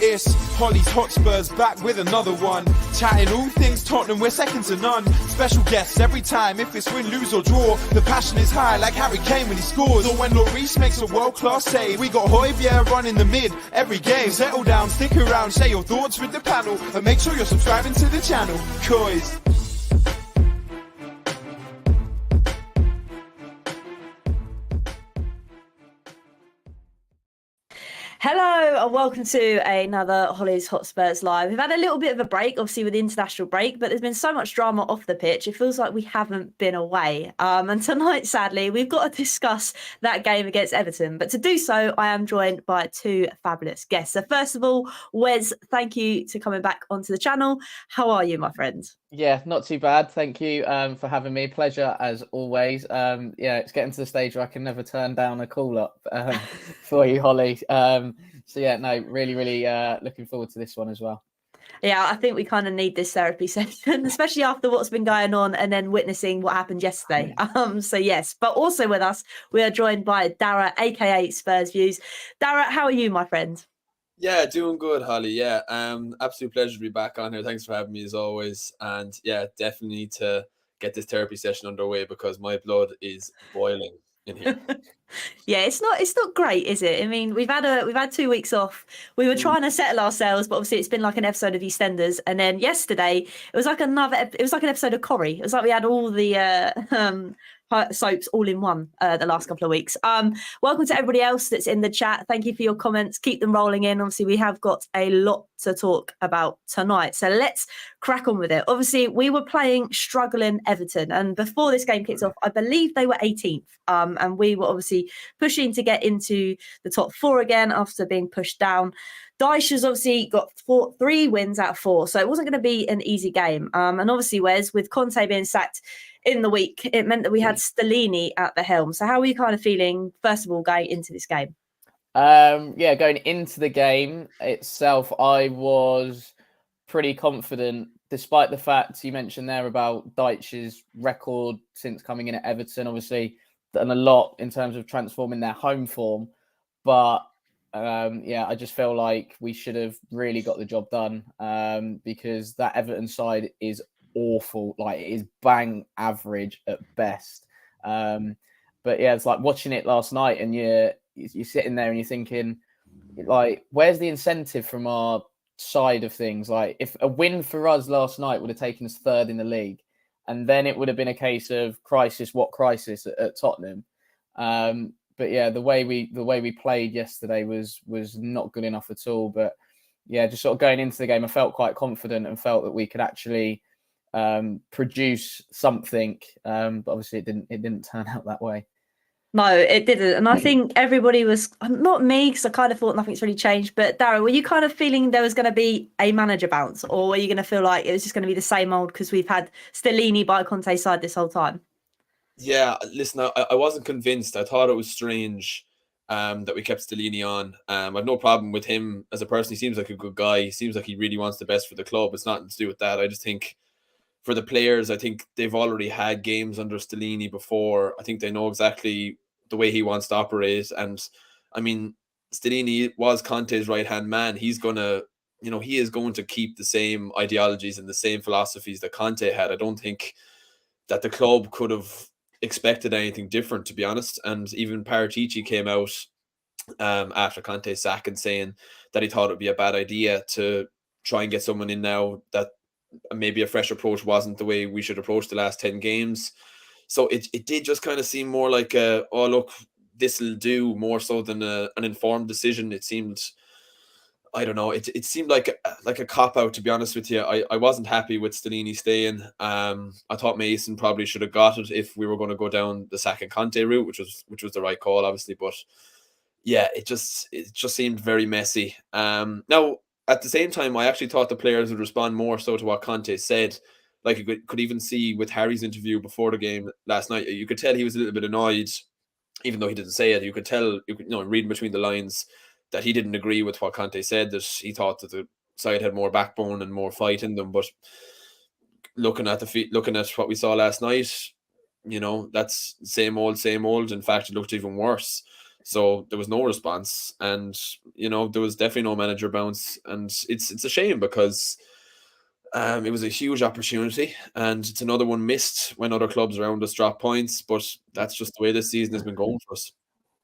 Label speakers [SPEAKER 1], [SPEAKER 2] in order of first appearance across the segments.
[SPEAKER 1] It's Hollie's Hotspurs back with another one. Chatting all things Tottenham, we're second to none. Special guests every time, if it's win, lose or draw. The passion is high like Harry Kane when he scores. Or when Lloris makes a world-class save. We got Højbjerg running the mid every game. Settle down, stick around, share your thoughts with the panel. And make sure you're subscribing to the channel. Coys.
[SPEAKER 2] Hello and welcome to another Hollie's Hotspurs Live. We've had a little bit of a break, obviously with the international break, but there's been so much drama off the pitch. It feels like we haven't been away. And tonight, sadly, we've got to discuss that game against Everton. But to do so, I am joined by two fabulous guests. So first of all, Wes, thank you for coming back onto the channel. How are you, my friend?
[SPEAKER 3] Yeah, not too bad. Thank you for having me. Pleasure as always. It's getting to the stage where I can never turn down a call up for you, Hollie. Really looking forward to this one as well.
[SPEAKER 2] Yeah, I think we kind of need this therapy session, especially after what's been going on and then witnessing what happened yesterday. So yes, but also with us, we are joined by Dara, aka Spurs Views. Dara, how are you, my friend?
[SPEAKER 4] Yeah, doing good, Hollie. Yeah, absolute pleasure to be back on here. Thanks for having me as always. And yeah, definitely need to get this therapy session underway because my blood is boiling in here.
[SPEAKER 2] Yeah, it's not great, is it? I mean, we've had 2 weeks off. We were trying to settle ourselves, but obviously it's been like an episode of EastEnders. And then yesterday, it was like an episode of Corrie. It was like we had all the soaps all in one the last couple of weeks. Welcome to everybody else that's in the chat. Thank you for your comments. Keep them rolling in. Obviously, we have got a lot to talk about tonight. So let's crack on with it. Obviously, we were playing struggling Everton. And before this game kicked off, I believe they were 18th. And we were obviously pushing to get into the top four again after being pushed down. Dyche has obviously got 3 wins out of 4, so it wasn't going to be an easy game. And obviously, Wes, with Conte being sacked in the week, it meant that we had Stellini at the helm. So how are you kind of feeling, first of all, going into this game?
[SPEAKER 3] Going into the game itself, I was pretty confident, despite the fact you mentioned there about Dyche's record since coming in at Everton. Obviously, done a lot in terms of transforming their home form, but I just feel like we should have really got the job done because that Everton side is awful. Like, it is bang average at best. But yeah, it's like watching it last night and you're sitting there and you're thinking, like, where's the incentive from our side of things? Like, if a win for us last night would have taken us 3rd in the league, and then it would have been a case of crisis at Tottenham. But yeah, the way we played yesterday was not good enough at all. But yeah, just sort of going into the game, I felt quite confident and felt that we could actually produce something. But obviously, it didn't turn out that way.
[SPEAKER 2] No, it didn't. And I think everybody was, not me, because I kind of thought nothing's really changed. But Darren, were you kind of feeling there was going to be a manager bounce, or were you going to feel like it was just going to be the same old because we've had Stellini by Conte's side this whole time?
[SPEAKER 4] Yeah, listen, I wasn't convinced. I thought it was strange that we kept Stellini on. I've no problem with him as a person. He seems like a good guy. He seems like he really wants the best for the club. It's nothing to do with that. I just think for the players, I think they've already had games under Stellini before. I think they know exactly the way he wants to operate. And I mean, Stellini was Conte's right-hand man. He is going to keep the same ideologies and the same philosophies that Conte had. I don't think that the club could have expected anything different, to be honest. And even Paratici came out after Conte's sack and saying that he thought it would be a bad idea to try and get someone in now, that maybe a fresh approach wasn't the way we should approach the last 10 games. So it did just kind of seem more like this will do, more so than an informed decision. It seemed, I don't know, it seemed like a cop-out, to be honest with you. I wasn't happy with Stellini staying. I thought Mason probably should have got it if we were going to go down the second Conte route, which was the right call, obviously. But yeah, it just seemed very messy. Now, at the same time, I actually thought the players would respond more so to what Conte said. Like, you could even see with Harry's interview before the game last night, you could tell he was a little bit annoyed, even though he didn't say it. You could tell, reading between the lines, that he didn't agree with what Conte said, that he thought that the side had more backbone and more fight in them. But looking at what we saw last night, that's same old. In fact, it looked even worse. So there was no response, and there was definitely no manager bounce, and it's a shame because it was a huge opportunity, and it's another one missed when other clubs around us drop points. But that's just the way this season has been going for us.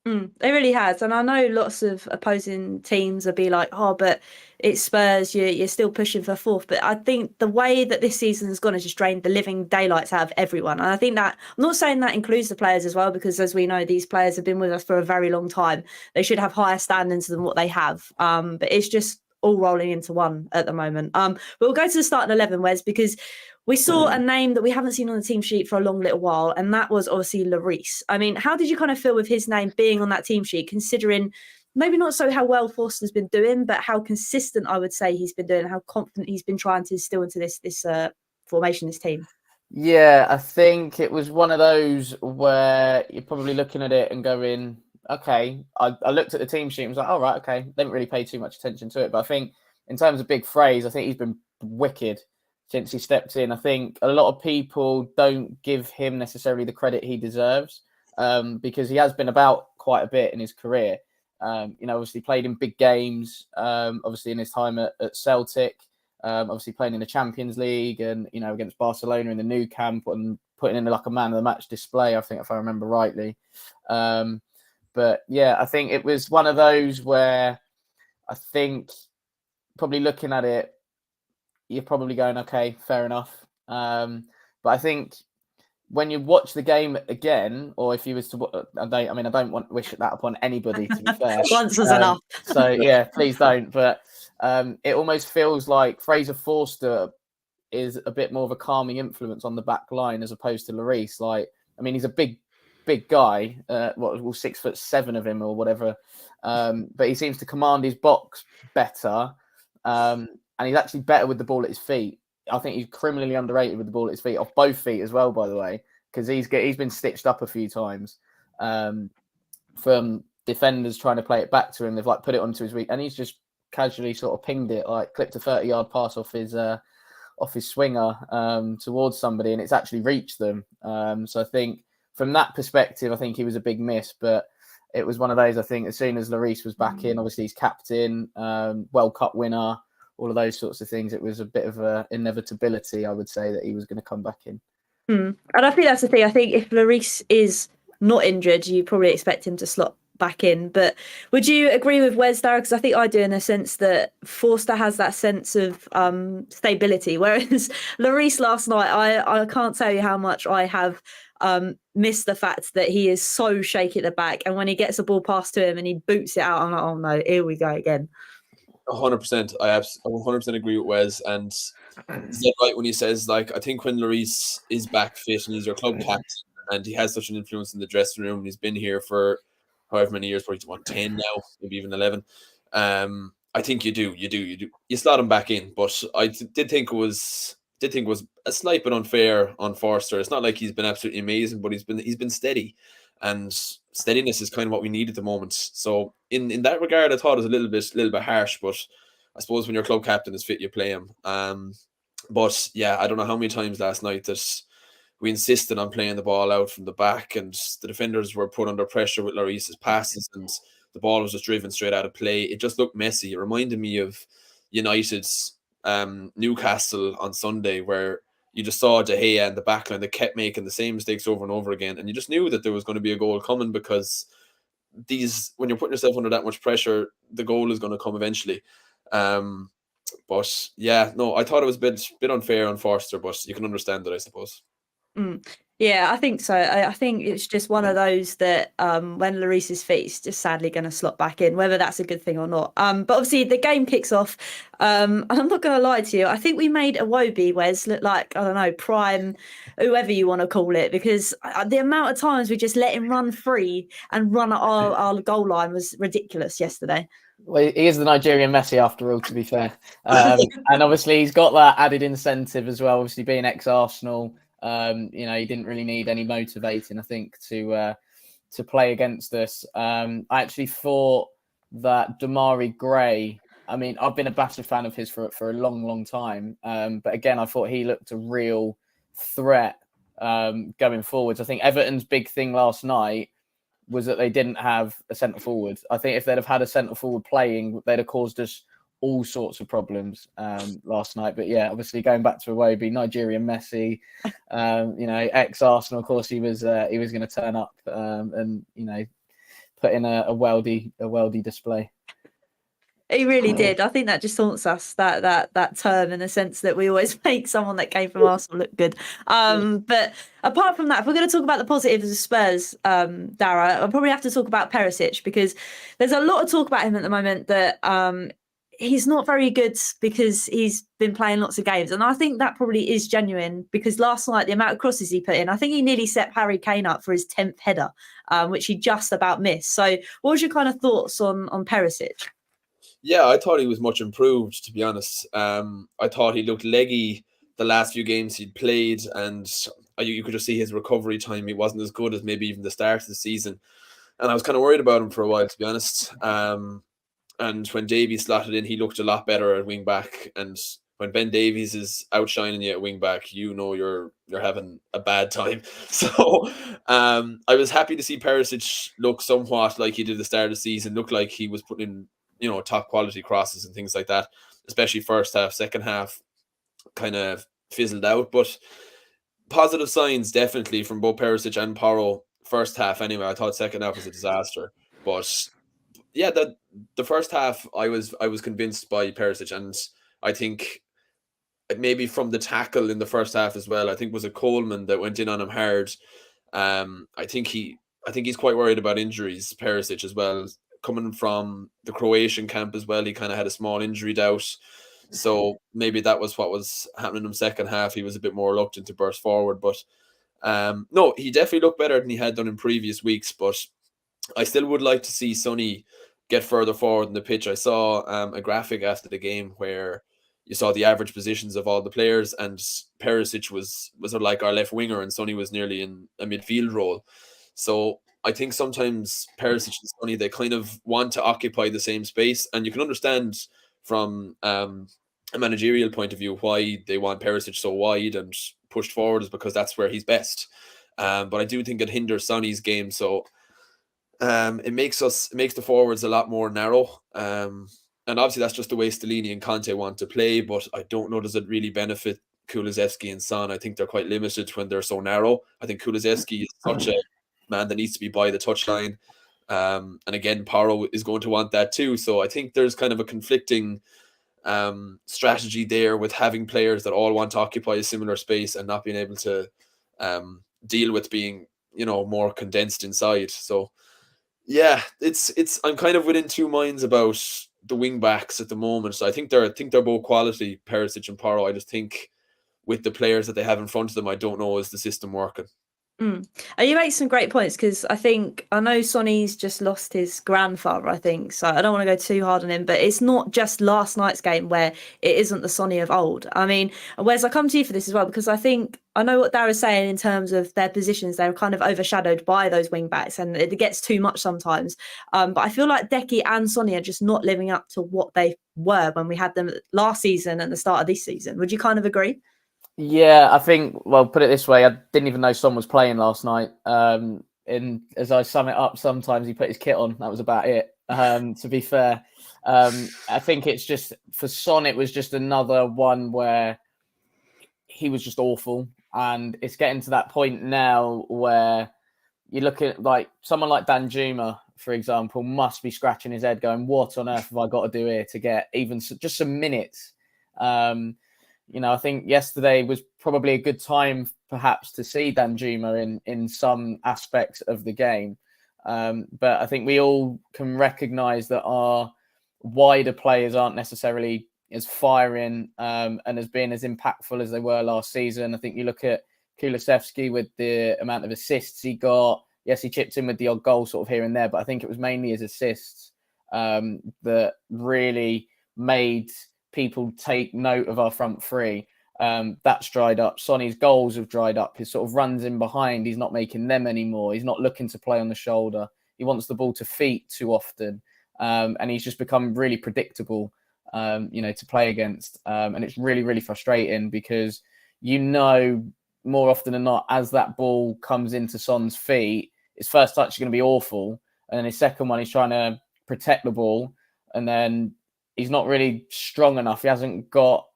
[SPEAKER 2] It really has, and I know lots of opposing teams will be like, "Oh, but it's Spurs. You're still pushing for fourth." But I think the way that this season has gone has just drained the living daylights out of everyone. And I think that I'm not saying that includes the players as well, because as we know, these players have been with us for a very long time. They should have higher standards than what they have. But it's just all rolling into one at the moment. But we'll go to the starting 11, Wes, because we saw a name that we haven't seen on the team sheet for a long little while, and that was obviously Lloris. I mean, how did you kind of feel with his name being on that team sheet, considering maybe not so how well Forster's been doing, but how consistent I would say he's been doing, how confident he's been trying to instill into this formation, this team?
[SPEAKER 3] Yeah, I think it was one of those where you're probably looking at it and going, okay, I looked at the team sheet and was like, all right, okay, didn't really pay too much attention to it. But I think in terms of big phrase, I think he's been wicked since he stepped in. I think a lot of people don't give him necessarily the credit he deserves, because he has been about quite a bit in his career. Obviously played in big games, obviously in his time at Celtic, obviously playing in the Champions League and, against Barcelona in the Nou Camp and putting in like a man of the match display, I think, if I remember rightly. But yeah, I think it was one of those where I think probably looking at it, you're probably going, okay, fair enough. But I think when you watch the game again, or if you was to, I don't want to wish that upon anybody, to be fair.
[SPEAKER 2] Once was enough.
[SPEAKER 3] So yeah, please don't. But it almost feels like Fraser Forster is a bit more of a calming influence on the back line as opposed to Lloris. He's a big guy. 6'7" of him or whatever. But he seems to command his box better. And he's actually better with the ball at his feet. I think he's criminally underrated with the ball at his feet, off both feet as well, by the way, because he's been stitched up a few times from defenders trying to play it back to him. They've put it onto his weak, and he's just casually sort of pinged it, clipped a 30-yard pass off his swinger towards somebody, and it's actually reached them. So I think from that perspective, I think he was a big miss, but it was one of those, I think, as soon as Lloris was back in, obviously he's captain, World Cup winner, all of those sorts of things, it was a bit of an inevitability, I would say, that he was going to come back in.
[SPEAKER 2] And I think that's the thing. I think if Lloris is not injured, you probably expect him to slot back in. But would you agree with Wes there? Because I think I do, in a sense that Forster has that sense of stability, whereas Lloris last night, I can't tell you how much I have missed the fact that he is so shaky at the back, and when he gets a ball passed to him and he boots it out, I'm like, oh no, here we go again.
[SPEAKER 4] 100%. I 100% agree with Wes, and he's dead right when he says, I think when Lloris is back fit and he's your club captain and he has such an influence in the dressing room, and he's been here for however many years, probably 10 now, maybe even 11. I think you do. You slot him back in, but I did think it was a slight bit unfair on Forster. It's not like he's been absolutely amazing, but he's been steady, and steadiness is kind of what we need at the moment. So in that regard, I thought it was a little bit harsh, but I suppose when your club captain is fit, you play him. But yeah, I don't know how many times last night that we insisted on playing the ball out from the back, and the defenders were put under pressure with Lloris's passes, and the ball was just driven straight out of play. It just looked messy. It reminded me of United's Newcastle on Sunday, where you just saw De Gea and the backline that kept making the same mistakes over and over again, and you just knew that there was going to be a goal coming, because when you're putting yourself under that much pressure, the goal is going to come eventually. But yeah, no, I thought it was a bit unfair on Forster, but you can understand it, I suppose.
[SPEAKER 2] Yeah, I think so. I think it's just one of those that when Lloris is fit, he's just sadly going to slot back in, whether that's a good thing or not. But obviously the game kicks off, and I'm not going to lie to you, I think we made Iwobi, Wes, look like, I don't know, prime, whoever you want to call it, because the amount of times we just let him run free and run at our goal line was ridiculous yesterday.
[SPEAKER 3] Well, he is the Nigerian Messi after all, to be fair. And obviously he's got that added incentive as well, obviously being ex-Arsenal. He didn't really need any motivating, I think, to play against us. I actually thought that Damari Gray, I've been a massive fan of his for a long time. But again, I thought he looked a real threat going forwards. I think Everton's big thing last night was that they didn't have a centre forward. I think if they'd have had a centre forward playing, they'd have caused us all sorts of problems last night. But yeah, obviously going back to Iwobi, Nigerian Messi, ex-Arsenal, of course, he was going to turn up and put in a weldy display.
[SPEAKER 2] He really did. I think that just haunts us, that term, in the sense that we always make someone that came from Arsenal look good. But apart from that, if we're going to talk about the positives of Spurs, Dara, I'll probably have to talk about Perisic, because there's a lot of talk about him at the moment that he's not very good because he's been playing lots of games. And I think that probably is genuine, because last night, the amount of crosses he put in, I think he nearly set Harry Kane up for his 10th header, which he just about missed. So what was your kind of thoughts on Perisic?
[SPEAKER 4] Yeah, I thought he was much improved, to be honest. I thought he looked leggy the last few games he'd played, and you could just see his recovery time. He wasn't as good as maybe even the start of the season. And I was kind of worried about him for a while, to be honest. And when Davies slotted in, he looked a lot better at wing back. And when Ben Davies is outshining you at wing back, you're having a bad time. So I was happy to see Perisic look somewhat like he did at the start of the season. Looked like he was putting in top quality crosses and things like that, especially first half. Second half kind of fizzled out, but positive signs definitely from both Perisic and Porro. First half anyway. I thought second half was a disaster, but yeah, the first half I was convinced by Perisic, and I think maybe from the tackle in the first half as well. I think was it Coleman that went in on him hard. I think he's quite worried about injuries, Perisic, as well. Coming from the Croatian camp as well, he kind of had a small injury doubt. So maybe that was what was happening in the second half. He was a bit more reluctant to burst forward. But no, he definitely looked better than he had done in previous weeks. But I still would like to see Sonny get further forward in the pitch. I saw a graphic after the game where you saw the average positions of all the players, and Perisic was like our left winger, and Sonny was nearly in a midfield role. So I think sometimes Perisic and Sonny, they kind of want to occupy the same space, and you can understand from a managerial point of view why they want Perisic so wide and pushed forward, is because that's where he's best. But I do think it hinders Sonny's game, so it makes the forwards a lot more narrow. And obviously that's just the way Stellini and Conte want to play, but I don't know, does it really benefit Kulusevski and Son? I think they're quite limited when they're so narrow. I think Kulusevski is such a man that needs to be by the touchline. And again, Porro is going to want that too. So I think there's kind of a conflicting strategy there with having players that all want to occupy a similar space and not being able to deal with being, more condensed inside. So yeah, I'm kind of within two minds about the wing backs at the moment. So I think they're both quality, Perisic and Porro. I just think with the players that they have in front of them, I don't know, is the system working.
[SPEAKER 2] And you make some great points, because I know Sonny's just lost his grandfather, I think, so I don't want to go too hard on him, but it's not just last night's game where it isn't the Sonny of old. I mean, Wes, I come to you for this as well, because I know what Dara's saying in terms of their positions. They're kind of overshadowed by those wing backs, and it gets too much sometimes. But I feel like Decky and Sonny are just not living up to what they were when we had them last season and the start of this season. Would you kind of agree?
[SPEAKER 3] Yeah, I think, well, put it this way, I didn't even know Son was playing last night. And as I sum it up, sometimes he put his kit on. That was about it, to be fair. I think it's just, for Son, it was just another one where he was just awful. And it's getting to that point now where you look at like someone like Danjuma, for example, must be scratching his head going, what on earth have I got to do here to get even just some minutes? I think yesterday was probably a good time perhaps to see Danjuma in some aspects of the game. But I think we all can recognise that our wider players aren't necessarily as firing and as being as impactful as they were last season. I think you look at Kulusevski with the amount of assists he got. Yes, he chipped in with the odd goal sort of here and there, but I think it was mainly his assists that really made people take note of our front three. That's dried up. Sonny's goals have dried up. His sort of runs in behind, he's not making them anymore. He's not looking to play on the shoulder. He wants the ball to feet too often. And he's just become really predictable, to play against. And it's really, really frustrating because, more often than not, as that ball comes into Son's feet, his first touch is going to be awful, and then his second one he's trying to protect the ball, and then he's not really strong enough. He hasn't got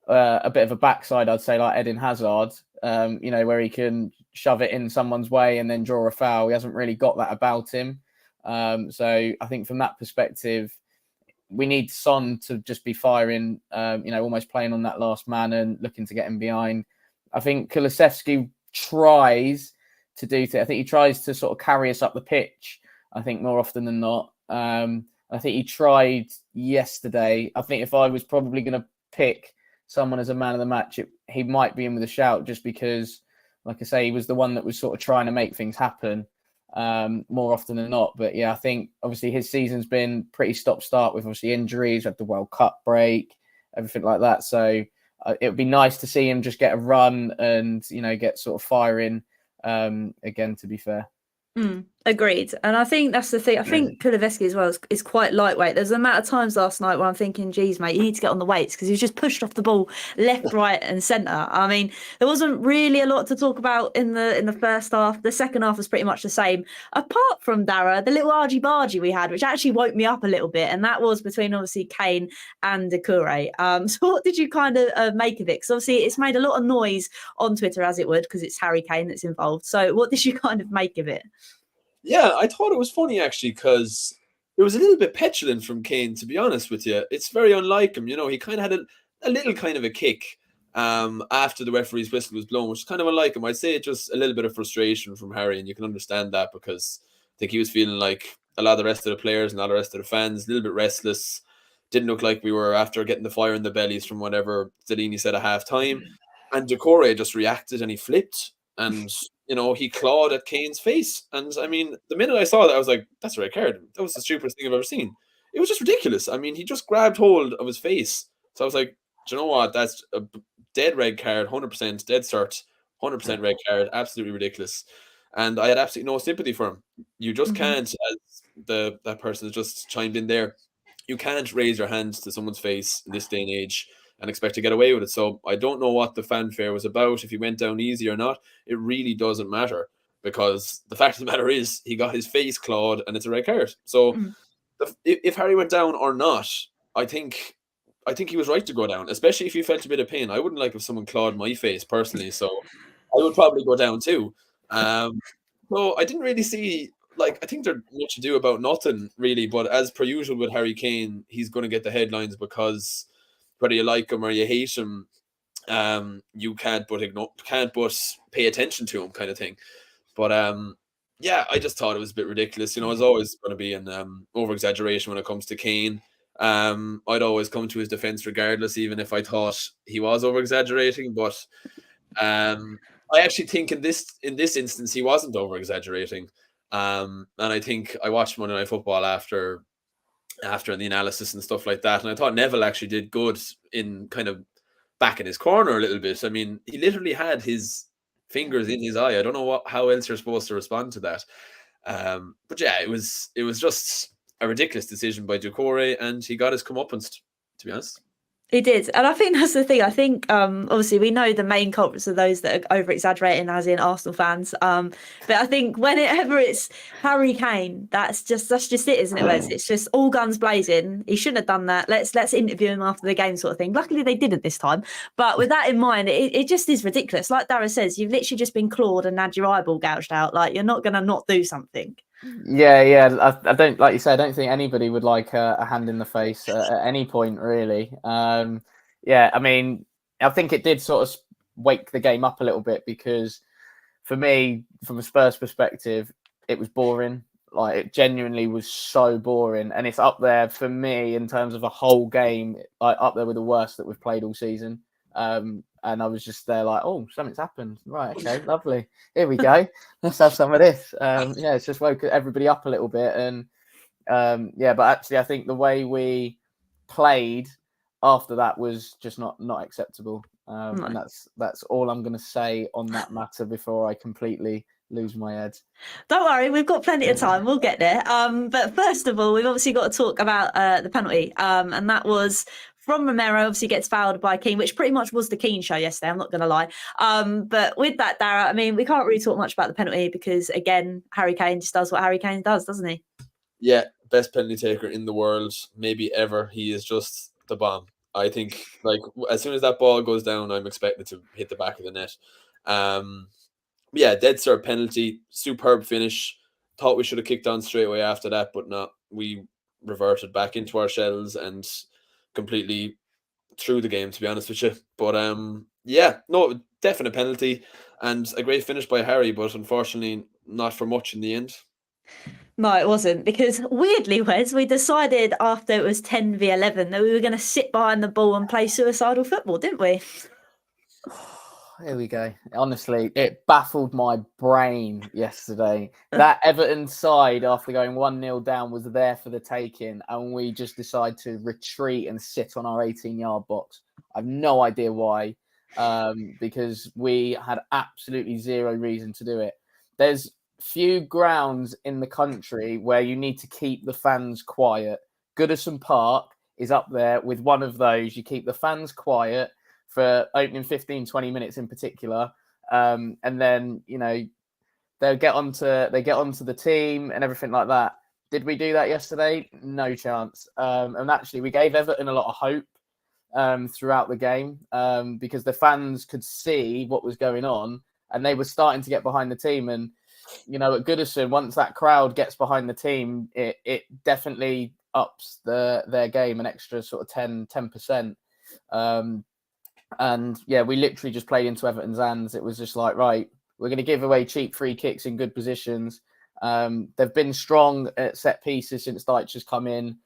[SPEAKER 3] a bit of a backside, I'd say, like Eden Hazard, where he can shove it in someone's way and then draw a foul. He hasn't really got that about him. So I think from that perspective, we need Son to just be firing, almost playing on that last man and looking to get him behind. I think Kulusevski tries to do things. I think he tries to sort of carry us up the pitch, I think, more often than not. I think he tried yesterday. I think if I was probably going to pick someone as a man of the match, he might be in with a shout, just because, like I say, he was the one that was sort of trying to make things happen more often than not. But yeah, I think obviously his season's been pretty stop-start with obviously injuries, had the World Cup break, everything like that. So it would be nice to see him just get a run and, get sort of firing again, to be fair.
[SPEAKER 2] Agreed. And I think that's the thing. I think Kulusevski as well is quite lightweight. There's an amount of times last night where I'm thinking, geez, mate, you need to get on the weights, because he was just pushed off the ball left, right and centre. I mean, there wasn't really a lot to talk about in the first half. The second half was pretty much the same, apart from Dara, the little argy-bargy we had, which actually woke me up a little bit. And that was between obviously Kane and Doucouré. So what did you kind of make of it? Because obviously it's made a lot of noise on Twitter, as it would, because it's Harry Kane that's involved. So what did you kind of make of it?
[SPEAKER 4] Yeah, I thought it was funny, actually, because it was a little bit petulant from Kane, to be honest with you. It's very unlike him. He kind of had a little kind of a kick after the referee's whistle was blown, which is kind of unlike him. I'd say just a little bit of frustration from Harry, and you can understand that, because I think he was feeling like a lot of the rest of the players and a lot of the rest of the fans, a little bit restless. Didn't look like we were after getting the fire in the bellies from whatever Delaney said at half-time. And Doucouré just reacted and he flipped, and he clawed at Kane's face. And I mean, the minute I saw that, I was like, that's a red card. That was the stupidest thing I've ever seen. It was just ridiculous. I mean, he just grabbed hold of his face. So I was like, do you know what? That's a dead red card, 100%, dead cert, 100% red card, absolutely ridiculous. And I had absolutely no sympathy for him. You just can't, as that person has just chimed in there, you can't raise your hands to someone's face in this day and age and expect to get away with it. So I don't know what the fanfare was about, if he went down easy or not. It really doesn't matter, because the fact of the matter is he got his face clawed and it's a red card. So if Harry went down or not, I think he was right to go down, especially if he felt a bit of pain. I wouldn't like if someone clawed my face personally, so I would probably go down too. So I didn't really see, I think there's much ado about nothing really, but as per usual with Harry Kane, he's going to get the headlines, because whether you like him or you hate him, you can't but pay attention to him, kind of thing. But yeah, I just thought it was a bit ridiculous. It's always going to be an over-exaggeration when it comes to Kane. I'd always come to his defense regardless, even if I thought he was over-exaggerating. But I actually think in this instance he wasn't over-exaggerating. And I think I watched Monday Night Football after the analysis and stuff like that, and I thought Neville actually did good in kind of backing his corner a little bit. I mean, he literally had his fingers in his eye. I don't know how else you're supposed to respond to that. But yeah, it was just a ridiculous decision by Doucouré, and he got his comeuppance, to be honest.
[SPEAKER 2] He did. And I think that's the thing. I think, obviously, we know the main culprits are those that are over-exaggerating, as in Arsenal fans. But I think whenever it's Harry Kane, that's just it, isn't it, Wes? It's just all guns blazing. He shouldn't have done that. Let's interview him after the game, sort of thing. Luckily, they didn't this time. But with that in mind, it just is ridiculous. Like Dara says, you've literally just been clawed and had your eyeball gouged out. Like, you're not going to not do something.
[SPEAKER 3] Yeah. I don't, like you said, I don't think anybody would like a hand in the face at any point, really. Yeah, I mean, I think it did sort of wake the game up a little bit, because for me, from a Spurs perspective, it was boring. Like, it genuinely was so boring, and it's up there for me in terms of a whole game, like up there with the worst that we've played all season. And I was just there like, oh, something's happened. Right, okay, lovely. Here we go. Let's have some of this. Yeah, it's just woke everybody up a little bit. And yeah, but actually, I think the way we played after that was just not acceptable. And that's all I'm going to say on that matter before I completely lose my head.
[SPEAKER 2] Don't worry, we've got plenty of time. We'll get there. But first of all, we've obviously got to talk about the penalty. And that was from Romero, obviously gets fouled by Keane, which pretty much was the Keane show yesterday. I'm not going to lie. But with that, Dara, I mean, we can't really talk much about the penalty because, again, Harry Kane just does what Harry Kane does, doesn't he?
[SPEAKER 4] Yeah, best penalty taker in the world, maybe ever. He is just the bomb. I think, like, as soon as that ball goes down, I'm expected to hit the back of the net. Yeah, dead cert penalty, superb finish. Thought we should have kicked on straight away after that, but not. We reverted back into our shells and completely threw the game, to be honest with you. But yeah, no, definite penalty and a great finish by Harry, but unfortunately not for much in the end.
[SPEAKER 2] No, it wasn't, because weirdly, Wes, we decided after it was 10v11 that we were going to sit behind the ball and play suicidal football, didn't we?
[SPEAKER 3] Here we go. Honestly, it baffled my brain yesterday. That Everton side, after going 1-0 down, was there for the taking, and we just decided to retreat and sit on our 18-yard box. I have no idea why, because we had absolutely zero reason to do it. There's few grounds in the country where you need to keep the fans quiet. Goodison Park is up there with one of those. You keep the fans quiet for opening 15, 20 minutes in particular. And then, you know, they get onto the team and everything like that. Did we do that yesterday? No chance. And actually, we gave Everton a lot of hope throughout the game because the fans could see what was going on and they were starting to get behind the team. And, you know, at Goodison, once that crowd gets behind the team, it definitely ups their game an extra sort of 10%. And yeah, we literally just played into Everton's hands. It was just like, right, we're going to give away cheap free kicks in good positions. They've been strong at set pieces since Deitch has come in.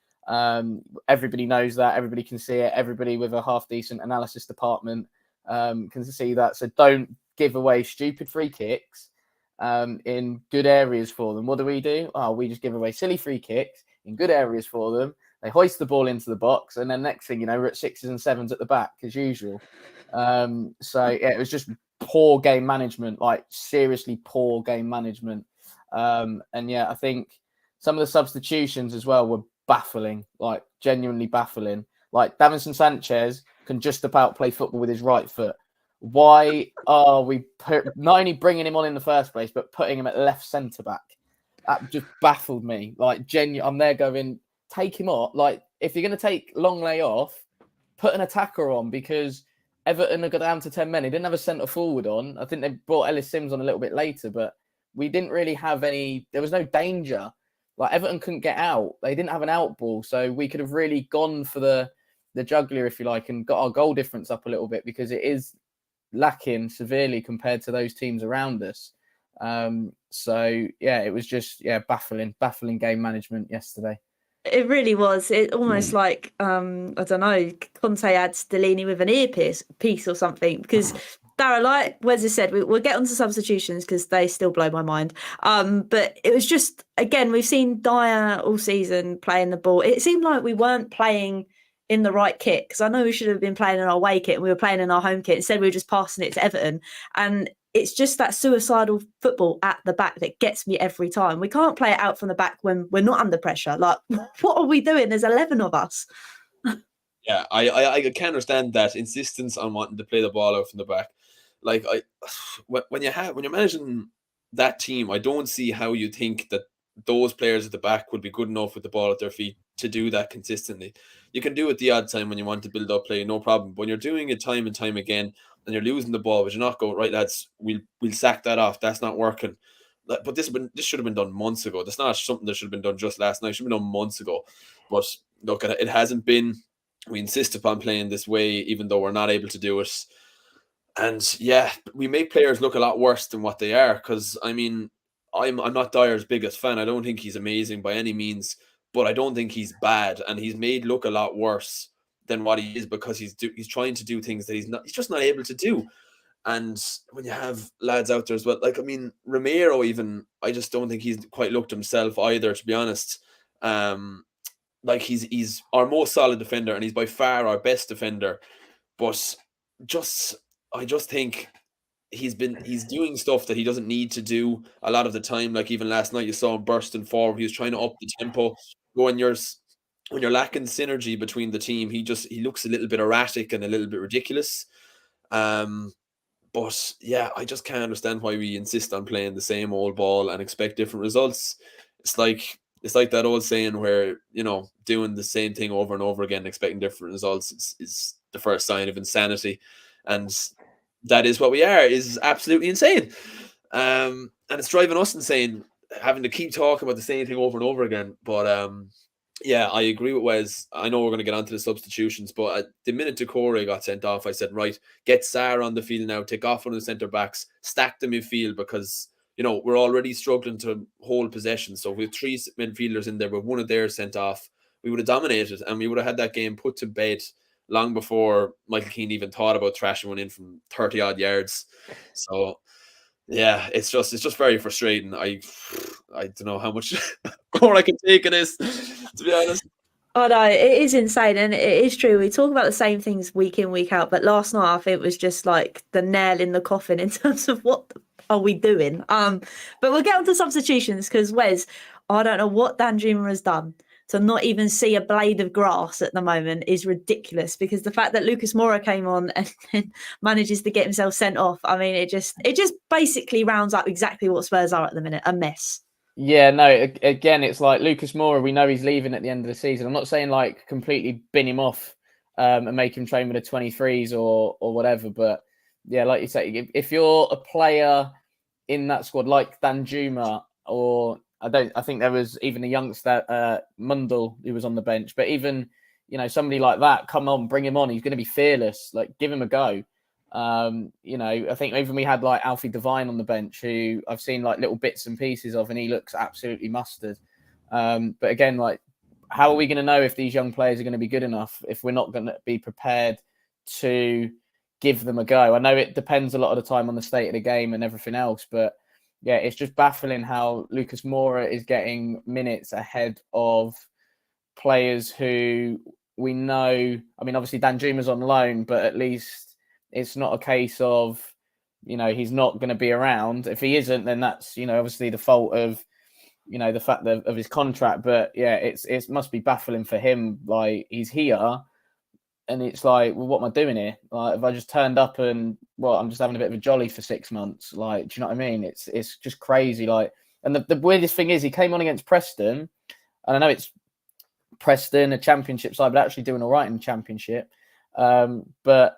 [SPEAKER 3] Everybody knows that. Everybody can see it. Everybody with a half decent analysis department can see that. So don't give away stupid free kicks in good areas for them. What do? Oh, we just give away silly free kicks in good areas for them. They hoist the ball into the box, and then next thing you know, we're at 6s and 7s at the back as usual. So yeah, it was just poor game management, like seriously poor game management. And yeah, I think some of the substitutions as well were baffling, like genuinely baffling. Like Davinson Sanchez can just about play football with his right foot. Why are we not only bringing him on in the first place, but putting him at left centre back? That just baffled me. Like I'm there going, take him off. Like, if you're going to take Longley off, put an attacker on, because Everton have got down to 10 men. He didn't have a centre forward on. I think they brought Ellis Sims on a little bit later, but we didn't really have any. There was no danger. Like, Everton couldn't get out. They didn't have an out ball, so we could have really gone for the jugular, if you like, and got our goal difference up a little bit, because it is lacking severely compared to those teams around us. So yeah, it was just baffling game management yesterday.
[SPEAKER 2] It really was. It almost like I don't know, Conte adds Delaney with an earpiece or something, because Dara, like Wes has said, we'll get onto substitutions because they still blow my mind. But it was just, again, we've seen Dyer all season playing the ball. It seemed like we weren't playing in the right kit, because I know we should have been playing in our away kit and we were playing in our home kit. Instead, we were just passing it to Everton. And it's just that suicidal football at the back that gets me every time. We can't play it out from the back when we're not under pressure. Like, what are we doing? There's 11 of us.
[SPEAKER 4] Yeah, I can understand that insistence on wanting to play the ball out from the back. Like, when you're managing that team, I don't see how you think that those players at the back would be good enough with the ball at their feet to do that consistently. You can do it the odd time when you want to build up play, no problem. But when you're doing it time and time again, and you're losing the ball, but you're not going, right, lads, we'll sack that off. That's not working. But this should have been done months ago. That's not something that should have been done just last night. It should have been done months ago. But look, it hasn't been. We insist upon playing this way, even though we're not able to do it. And yeah, we make players look a lot worse than what they are. Because I mean, I'm not Dyer's biggest fan. I don't think he's amazing by any means, but I don't think he's bad, and he's made look a lot worse than what he is, because he's trying to do things that he's just not able to do. And when you have lads out there as well, like, I mean, Romero, even, I just don't think he's quite looked himself either, to be honest. Like, he's our most solid defender, and he's by far our best defender. But I just think he's doing stuff that he doesn't need to do a lot of the time. Like, even last night, you saw him bursting forward. He was trying to up the tempo, going, when you're lacking synergy between the team, he looks a little bit erratic and a little bit ridiculous. But yeah, I just can't understand why we insist on playing the same old ball and expect different results. It's like that old saying where, doing the same thing over and over again, expecting different results is the first sign of insanity. And that is what we are, is absolutely insane. And it's driving us insane, having to keep talking about the same thing over and over again. But yeah, I agree with Wes. I know we're going to get onto the substitutions, but the minute Decore got sent off, I said, right, get Sarr on the field now, take off one of the centre backs, stack the midfield, because we're already struggling to hold possession. So with 3 midfielders in there, with one of theirs sent off, we would have dominated, and we would have had that game put to bed long before Michael Keane even thought about thrashing one in from 30 odd yards. So yeah, it's just very frustrating. I don't know how much more I can take of this, to be honest.
[SPEAKER 2] Oh no, it is insane, and it is true. We talk about the same things week in, week out, but last night I think it was just like the nail in the coffin in terms of what are we doing. But we'll get on to substitutions, because Wes, I don't know what Danjuma has done to not even see a blade of grass at the moment is ridiculous, because the fact that Lucas Moura came on and then manages to get himself sent off, I mean, it just basically rounds up exactly what Spurs are at the minute, a mess.
[SPEAKER 3] Yeah, no, again, it's like Lucas Moura, we know he's leaving at the end of the season. I'm not saying like completely bin him off and make him train with the 23s or whatever, but yeah, like you say, if you're a player in that squad like Danjuma, or I think there was even a youngster, Mundell, who was on the bench, but even, somebody like that, come on, bring him on. He's going to be fearless. Like, give him a go. I think even we had like Alfie Devine on the bench, who I've seen like little bits and pieces of, and he looks absolutely mustard. But again, like, how are we going to know if these young players are going to be good enough if we're not going to be prepared to give them a go? I know it depends a lot of the time on the state of the game and everything else, but yeah, it's just baffling how Lucas Moura is getting minutes ahead of players who we know. I mean, obviously Danjuma's on loan, but at least it's not a case of, he's not going to be around. If he isn't, then that's, obviously the fault of, the fact of his contract. But yeah, it must be baffling for him. Like, he's here and it's like, well, what am I doing here? Like, if I just turned up and, I'm just having a bit of a jolly for 6 months. Like, do you know what I mean? It's just crazy. Like, and the weirdest thing is he came on against Preston, and I know it's Preston, a championship side, but actually doing all right in the championship. But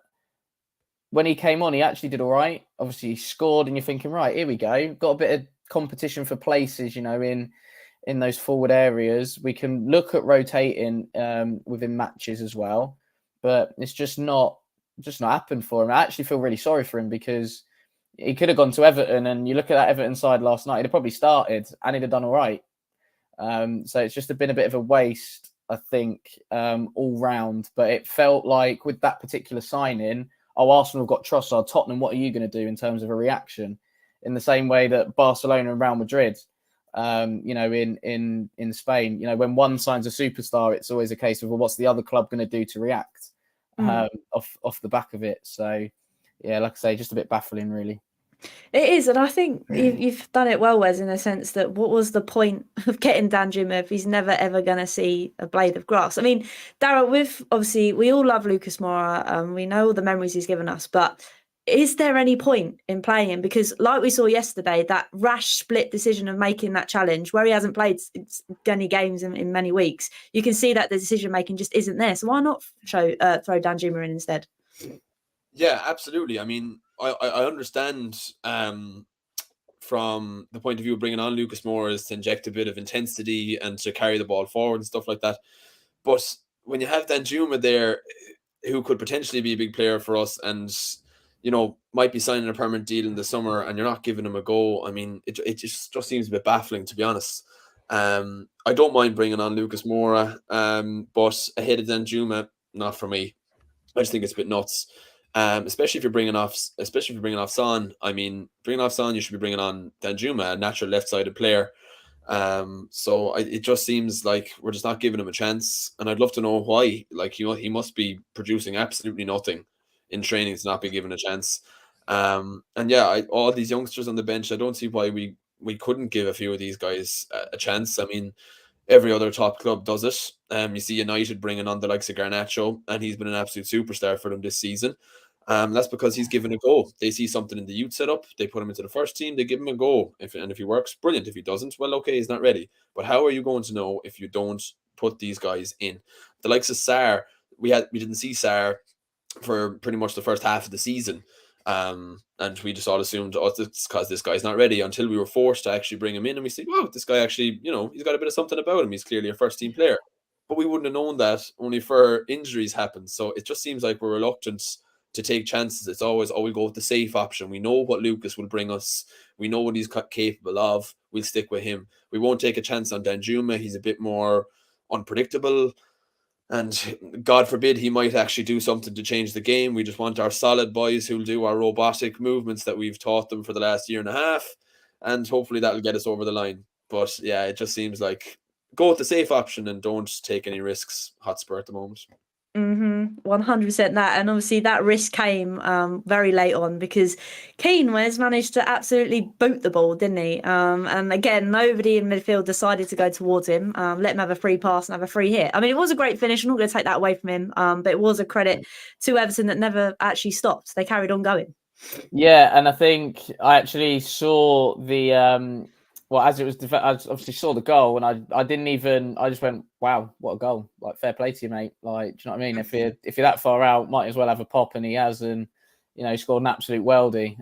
[SPEAKER 3] when he came on, he actually did all right. Obviously, he scored, and you're thinking, right, here we go. Got a bit of competition for places, in those forward areas. We can look at rotating within matches as well, but it's just not happened for him. I actually feel really sorry for him, because he could have gone to Everton, and you look at that Everton side last night, he'd have probably started and he'd have done all right. So it's just been a bit of a waste, I think, all round. But it felt like with that particular signing, Arsenal have got Trossard. Tottenham, what are you going to do in terms of a reaction? In the same way that Barcelona and Real Madrid, in Spain, when one signs a superstar, it's always a case of, well, what's the other club going to do to react off the back of it? So, yeah, like I say, just a bit baffling, really.
[SPEAKER 2] It is, and I think you've done it well, Wes, in the sense that what was the point of getting Danjuma if he's never ever going to see a blade of grass? I mean, Darrell, obviously we all love Lucas Moura, we know all the memories he's given us, but is there any point in playing him? Because like we saw yesterday, that rash split decision of making that challenge, where he hasn't played any games in many weeks, you can see that the decision making just isn't there. So why not throw Danjuma in instead?
[SPEAKER 4] Yeah, absolutely. I mean, I understand from the point of view of bringing on Lucas Moura is to inject a bit of intensity and to carry the ball forward and stuff like that. But when you have Danjuma there, who could potentially be a big player for us, and might be signing a permanent deal in the summer, and you're not giving him a go, I mean, it just seems a bit baffling, to be honest. I don't mind bringing on Lucas Moura, but ahead of Danjuma, not for me. I just think it's a bit nuts. Especially if you're bringing off Son. I mean, bringing off Son, you should be bringing on Danjuma, a natural left-sided player. So it just seems like we're just not giving him a chance, and I'd love to know why. Like, he must be producing absolutely nothing in training to not be given a chance. And yeah, all these youngsters on the bench, I don't see why we couldn't give a few of these guys a chance. I mean, every other top club does it. You see United bringing on the likes of Garnacho, and he's been an absolute superstar for them this season. That's because he's given a go. They see something in the youth setup, they put him into the first team, they give him a go. If he works, brilliant. If he doesn't, well, okay, he's not ready. But how are you going to know if you don't put these guys in? The likes of Sarr, we didn't see Sarr for pretty much the first half of the season. And we just all assumed, oh, it's because this guy's not ready, until we were forced to actually bring him in, and we said, wow, this guy actually, he's got a bit of something about him. He's clearly a first team player. But we wouldn't have known that only for injuries happen. So it just seems like we're reluctant to take chances. It's always, we'll go with the safe option. We know what Lucas will bring us. We know what he's capable of. We'll stick with him. We won't take a chance on Danjuma. He's a bit more unpredictable. And God forbid he might actually do something to change the game. We just want our solid boys who'll do our robotic movements that we've taught them for the last year and a half. And hopefully that'll get us over the line. But yeah, it just seems like go with the safe option and don't take any risks, Hotspur, at the moment.
[SPEAKER 2] 100% that, and obviously that risk came very late on, because Keane managed to absolutely boot the ball, didn't he? And again, nobody in midfield decided to go towards him, let him have a free pass and have a free hit. I mean, it was a great finish. I'm not going to take that away from him, but it was a credit to Everton that never actually stopped. They carried on going.
[SPEAKER 3] Yeah, and I think I actually saw the as it was, I obviously saw the goal, and I just went, wow, what a goal! Like, fair play to you, mate. Like, do you know what I mean? If you're that far out, might as well have a pop, and he has, and he scored an absolute weldy.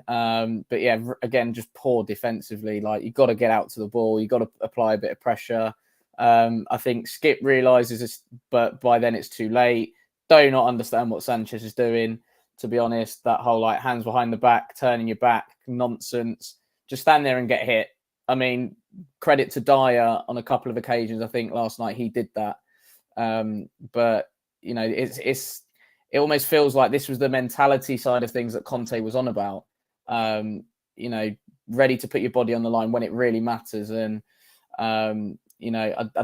[SPEAKER 3] But yeah, again, just poor defensively. Like, you got to get out to the ball, you got to apply a bit of pressure. I think Skip realizes this, but by then it's too late. Do not understand what Sanchez is doing, to be honest. That whole like hands behind the back, turning your back nonsense. Just stand there and get hit. I mean, credit to Dyer on a couple of occasions. I think last night he did that. But it almost feels like this was the mentality side of things that Conte was on about. Ready to put your body on the line when it really matters. And I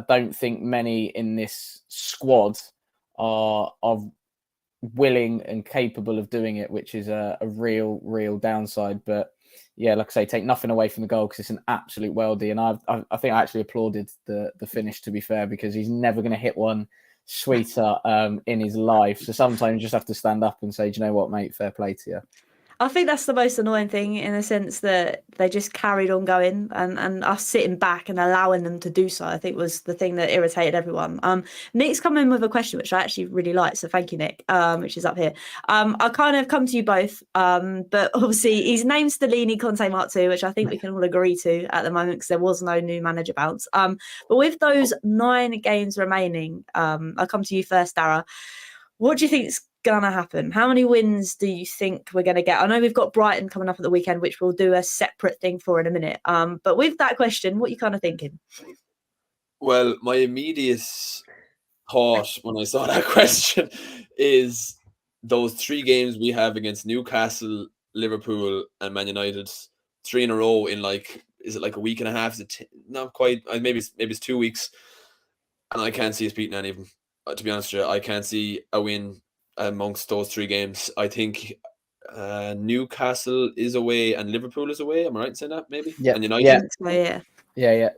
[SPEAKER 3] don't think many in this squad are willing and capable of doing it, which is a real downside. But yeah, like I say, take nothing away from the goal, because it's an absolute weldy. And I think I actually applauded the finish, to be fair, because he's never going to hit one sweeter in his life. So sometimes you just have to stand up and say, do you know what, mate, fair play to you.
[SPEAKER 2] I think that's the most annoying thing, in the sense that they just carried on going, and us sitting back and allowing them to do so, I think, was the thing that irritated everyone. Nick's come in with a question which I actually really like, so thank you, Nick, which is up here. I kind of come to you both, but obviously he's named Stellini Conte Mark II, which I think we can all agree to at the moment, because there was no new manager bounce. But with those 9 games remaining, I'll come to you first, Dara. What do you think's gonna happen? How many wins do you think we're gonna get? I know we've got Brighton coming up at the weekend, which we'll do a separate thing for in a minute. But with that question, what are you kind of thinking?
[SPEAKER 4] Well, my immediate thought when I saw that question is those 3 games we have against Newcastle, Liverpool, and Man United, 3 in a row in is it like a week and a half? Is it not quite? Maybe it's 2 weeks, and I can't see us beating any of them. To be honest with you, I can't see a win amongst those 3 games. I think Newcastle is away and Liverpool is away. Am I right in saying that? Maybe.
[SPEAKER 3] Yeah.
[SPEAKER 4] And United.
[SPEAKER 3] Yeah.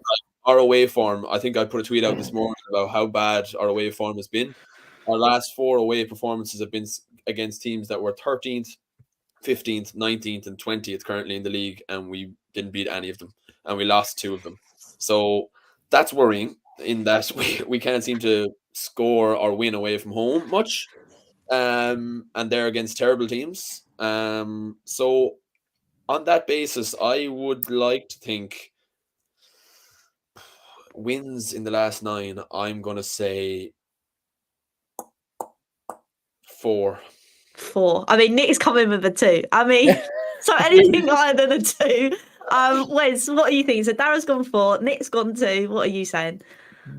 [SPEAKER 4] Our away form. I think I put a tweet out this morning about how bad our away form has been. Our last 4 away performances have been against teams that were 13th, 15th, 19th, and 20th currently in the league, and we didn't beat any of them, and we lost 2 of them. So that's worrying, in that we can't seem to score or win away from home much. And they're against terrible teams. So on that basis, I would like to think wins in the last 9. I'm going to say 4.
[SPEAKER 2] 4. I mean, Nick's coming with a 2. I mean, so anything higher than a 2. Wes, what are you thinking? So Dara's gone 4, Nick's gone 2. What are you saying?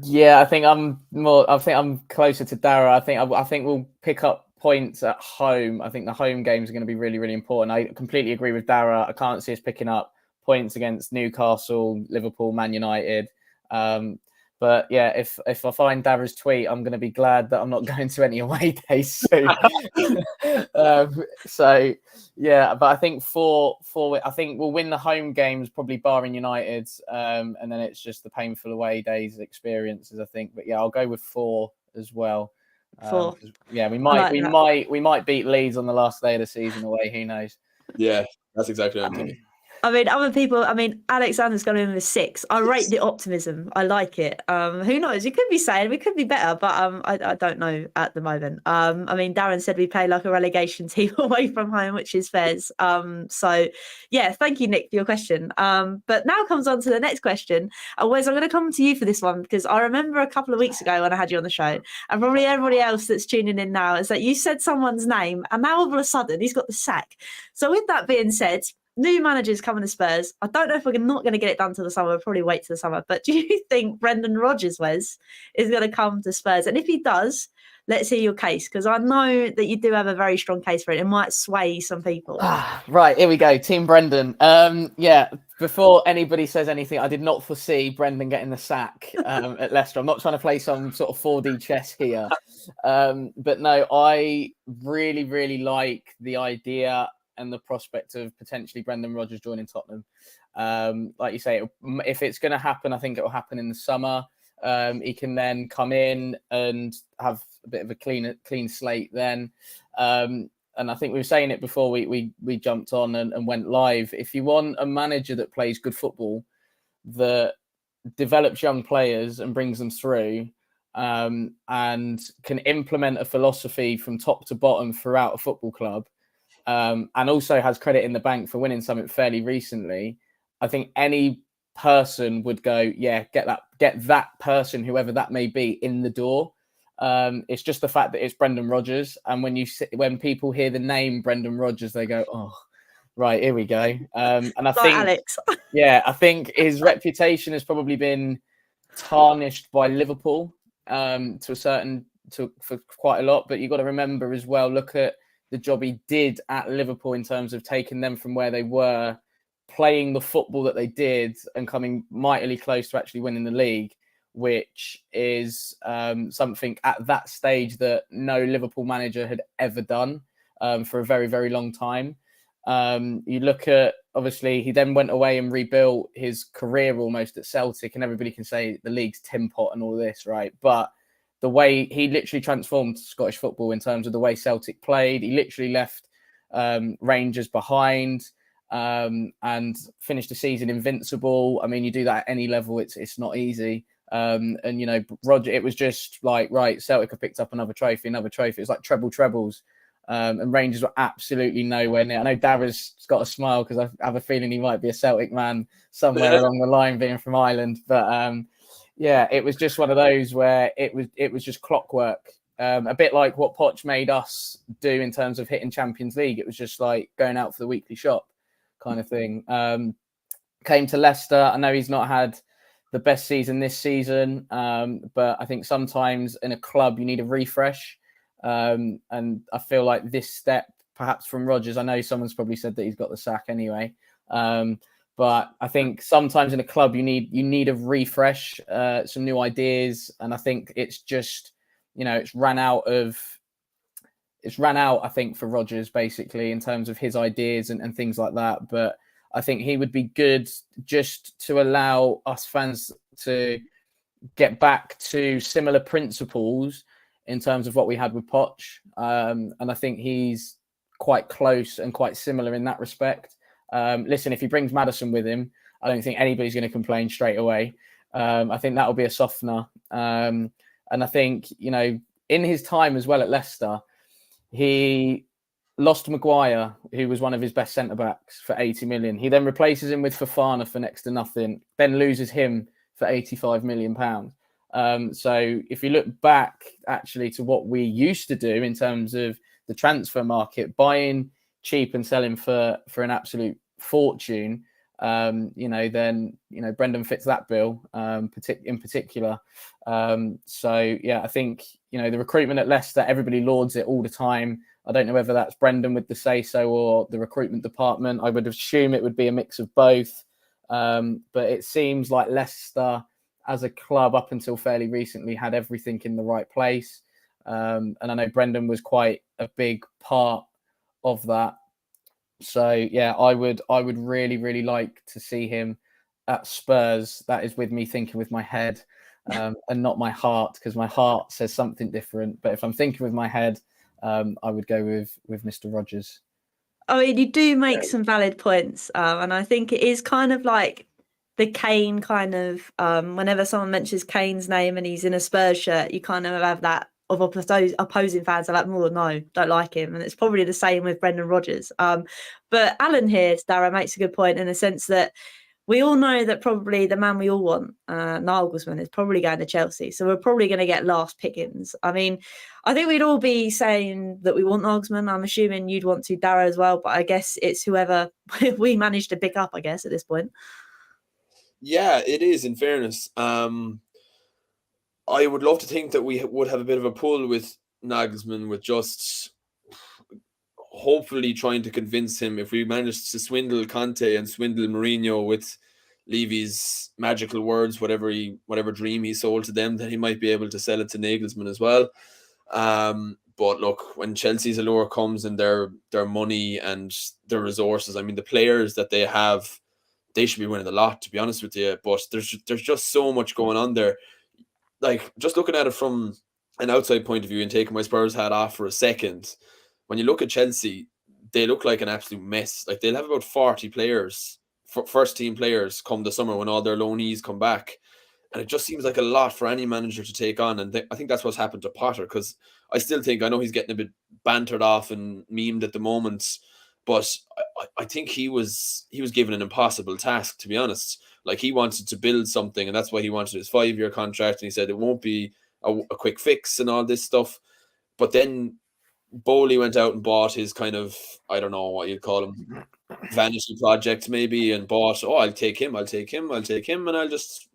[SPEAKER 3] Yeah, I think I'm closer to Dara. I think we'll pick up points at home. I think the home games are going to be really, really important. I completely agree with Dara. I can't see us picking up points against Newcastle, Liverpool, Man United. But yeah, if I find Dara's tweet, I'm going to be glad that I'm not going to any away days soon. So Yeah, but I think I think we'll win the home games, probably barring United, and then it's just the painful away days experiences, I think. But yeah, I'll go with 4 as well.
[SPEAKER 2] 4.
[SPEAKER 3] Yeah, we
[SPEAKER 2] like
[SPEAKER 3] might beat Leeds on the last day of the season away. Who knows?
[SPEAKER 4] Yeah, that's exactly what I'm thinking.
[SPEAKER 2] I mean, other people. I mean, Alexander's gone in with 6. I rate the optimism. I like it. Who knows? You could be saying we could be better, but I don't know at the moment. I mean, Darren said we play like a relegation team away from home, which is fairs. So yeah, thank you, Nick, for your question. But now comes on to the next question. Wes, I'm going to come to you for this one because I remember a couple of weeks ago when I had you on the show, and probably everybody else that's tuning in now, is that you said someone's name, and now all of a sudden he's got the sack. So with that being said, new managers coming to Spurs. I don't know if we're not going to get it done till the summer. We'll probably wait till the summer. But do you think Brendan Rodgers, Wes, is going to come to Spurs? And if he does, let's hear your case, because I know that you do have a very strong case for it. It might sway some people.
[SPEAKER 3] Right, here we go. Team Brendan. Yeah, before anybody says anything, I did not foresee Brendan getting the sack at Leicester. I'm not trying to play some sort of 4D chess here. But no, I really, really like the idea and the prospect of potentially Brendan Rodgers joining Tottenham. Like you say, if it's going to happen, I think it will happen in the summer. He can then come in and have a bit of a clean slate then. And I think we were saying it before we jumped on and went live. If you want a manager that plays good football, that develops young players and brings them through, and can implement a philosophy from top to bottom throughout a football club, and also has credit in the bank for winning something fairly recently, I think any person would go, yeah, get that person, whoever that may be, in the door. It's just the fact that it's Brendan Rodgers, and when people hear the name Brendan Rodgers, they go, oh, right, here we go. And I think,
[SPEAKER 2] Alex.
[SPEAKER 3] yeah, I think his reputation has probably been tarnished by Liverpool for quite a lot. But you've got to remember as well, look at the job he did at Liverpool in terms of taking them from where they were, playing the football that they did, and coming mightily close to actually winning the league, which is something at that stage that no Liverpool manager had ever done for a very, very long time. You look at, obviously, he then went away and rebuilt his career almost at Celtic, and everybody can say the league's tin pot and all this, right? But the way he literally transformed Scottish football in terms of the way Celtic played, he literally left Rangers behind and finished the season invincible. I mean, you do that at any level, it's not easy. And you know, Roger, it was just like, right, Celtic have picked up another trophy. It's like trebles. And Rangers were absolutely nowhere near. I know Dara's got a smile because I have a feeling he might be a Celtic man somewhere along the line, being from Ireland. But yeah, it was just one of those where it was just clockwork. A bit like what Poch made us do in terms of hitting Champions League. It was just like going out for the weekly shop kind of thing. Came to Leicester. I know he's not had the best season this season, but I think sometimes in a club you need a refresh. And I feel like this step, perhaps from Rodgers, I know someone's probably said that he's got the sack anyway. But I think sometimes in a club you need a refresh, some new ideas, and I think it's just, you know, it's ran out, I think, for Rodgers, basically, in terms of his ideas and things like that. But I think he would be good just to allow us fans to get back to similar principles in terms of what we had with Poch. And I think he's quite close and quite similar in that respect. Listen, if he brings Maddison with him, I don't think anybody's going to complain straight away. I think that'll be a softener. And I think, you know, in his time as well at Leicester, he lost Maguire, who was one of his best centre-backs, for 80 million. He then replaces him with Fofana for next to nothing, then loses him for 85 million pounds. So if you look back actually to what we used to do in terms of the transfer market, buying cheap and selling for an absolute fortune, you know, then, you know, Brendan fits that bill in particular. So, yeah, I think, you know, the recruitment at Leicester, everybody lauds it all the time. I don't know whether that's Brendan with the say-so or the recruitment department. I would assume it would be a mix of both. But it seems like Leicester, as a club, up until fairly recently, had everything in the right place. And I know Brendan was quite a big part of that. So yeah, I would really, really like to see him at Spurs. That is with me thinking with my head and not my heart, because my heart says something different. But if I'm thinking with my head, I would go with Mr. Rodgers.
[SPEAKER 2] I mean, you do make some valid points, and I think it is kind of like the Kane kind of. Whenever someone mentions Kane's name and he's in a Spurs shirt, you kind of have that of opposing fans are like, "Oh no, don't like him," and it's probably the same with Brendan Rodgers. But Alan here, Dara, makes a good point in the sense that we all know that probably the man we all want, Nagelsmann, is probably going to Chelsea. So we're probably going to get last pickings. I mean, I think we'd all be saying that we want Nagelsmann. I'm assuming you'd want to, Dara, as well. But I guess it's whoever we manage to pick up, I guess, at this point.
[SPEAKER 4] Yeah, it is, in fairness. I would love to think that we would have a bit of a pull with Nagelsmann, with just hopefully trying to convince him, if we manage to swindle Conte and swindle Mourinho with Levy's magical words, whatever dream he sold to them, that he might be able to sell it to Nagelsmann as well. But look, when Chelsea's allure comes and their money and their resources, I mean, the players that they have, they should be winning a lot, to be honest with you. But there's just so much going on there. Like, just looking at it from an outside point of view and taking my Spurs hat off for a second, when you look at Chelsea, they look like an absolute mess. Like, they'll have about 40 players, first team players, come the summer when all their loanees come back. And it just seems like a lot for any manager to take on. And I think that's what's happened to Potter, because I know he's getting a bit bantered off and memed at the moment, but I think he was given an impossible task, to be honest. Like, he wanted to build something, and that's why he wanted his 5-year contract. And he said it won't be a quick fix and all this stuff. But then Bowley went out and bought his kind of, I don't know what you'd call him, vanity project maybe, and bought, I'll take him, and I'll just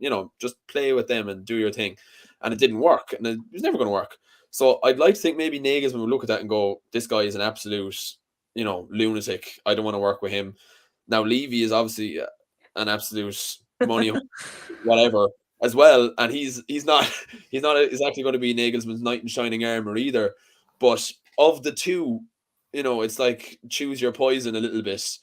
[SPEAKER 4] play with them and do your thing. And it didn't work, and it was never going to work. So I'd like to think maybe Nagelsmann would look at that and go, this guy is an absolute, lunatic. I don't want to work with him. Now, Levy is obviously an absolute money whatever as well, and he's not exactly going to be Nagelsmann's knight in shining armor either. But of the two, it's like choose your poison a little bit.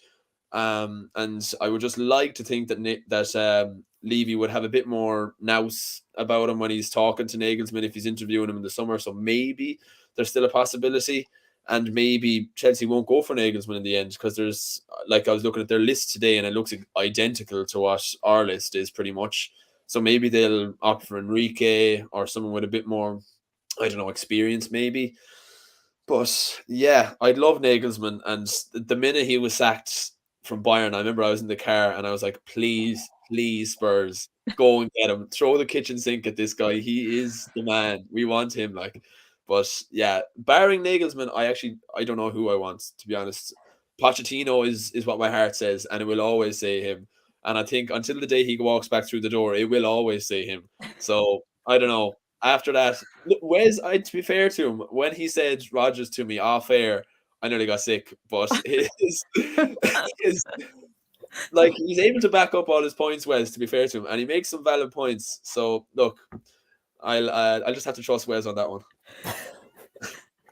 [SPEAKER 4] And I would just like to think that Levy would have a bit more nous about him when he's talking to Nagelsmann, if he's interviewing him in the summer. So maybe there's still a possibility, and maybe Chelsea won't go for Nagelsmann in the end, because there's, like, I was looking at their list today and it looks identical to what our list is pretty much. So maybe they'll opt for Enrique or someone with a bit more, I don't know, experience maybe. But yeah, I'd love Nagelsmann. And the minute he was sacked from Bayern, I remember I was in the car and I was like, please Spurs, go and get him. Throw the kitchen sink at this guy. He is the man. We want him. But yeah, barring Nagelsmann, I don't know who I want, to be honest. Pochettino is what my heart says, and it will always say him. And I think until the day he walks back through the door, it will always say him. So I don't know. After that, Wes, to be fair to him, when he said Rodgers to me off air, I nearly got sick. But his like, he's able to back up all his points, Wes, to be fair to him, and he makes some valid points. So look, I'll just have to trust Wes on that one.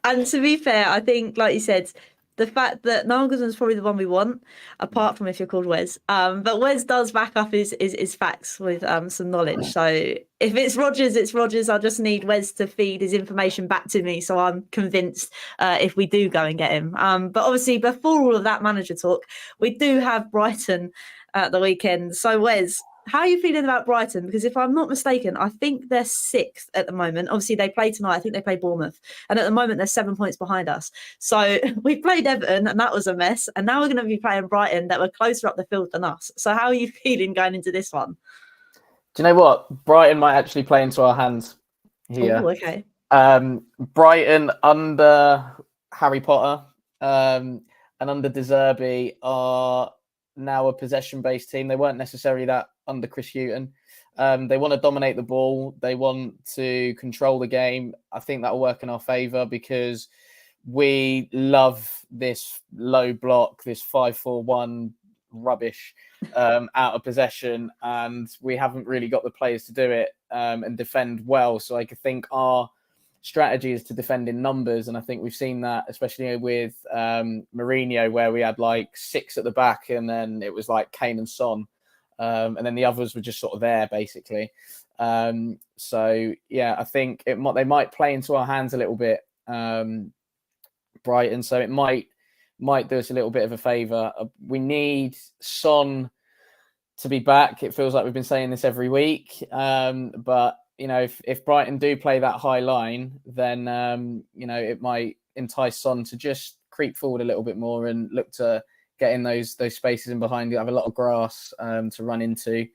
[SPEAKER 2] And to be fair, I think, like you said, the fact that Nagelsmann's probably the one we want, apart from if you're called Wes. But Wes does back up his facts with some knowledge. So if it's Rodgers, it's Rodgers. I just need Wes to feed his information back to me, so I'm convinced if we do go and get him. But obviously, before all of that manager talk, we do have Brighton at the weekend. So Wes, how are you feeling about Brighton? Because if I'm not mistaken, I think they're 6th at the moment. Obviously, they play tonight. I think they play Bournemouth. And at the moment, they're 7 points behind us. So we played Everton, and that was a mess. And now we're going to be playing Brighton, that were closer up the field than us. So how are you feeling going into this one?
[SPEAKER 3] Do you know what? Brighton might actually play into our hands here.
[SPEAKER 2] Oh, okay.
[SPEAKER 3] Brighton under Harry Potter and under De Zerbi are now a possession-based team. They weren't necessarily that under Chris Hughton. They want to dominate the ball. They want to control the game. I think that will work in our favour, because we love this low block, this 5-4-1 rubbish out of possession, and we haven't really got the players to do it and defend well. So I think our strategy is to defend in numbers, and I think we've seen that especially with Mourinho, where we had like 6 at the back, and then it was like Kane and Son, and then the others were just sort of there basically. So yeah, I think they might play into our hands a little bit, Brighton. So it might do us a little bit of a favour. We need Son to be back. It feels like we've been saying this every week, but you know, if Brighton do play that high line, then you know, it might entice Son to just creep forward a little bit more and look to get in those spaces in behind. You have a lot of grass to run into.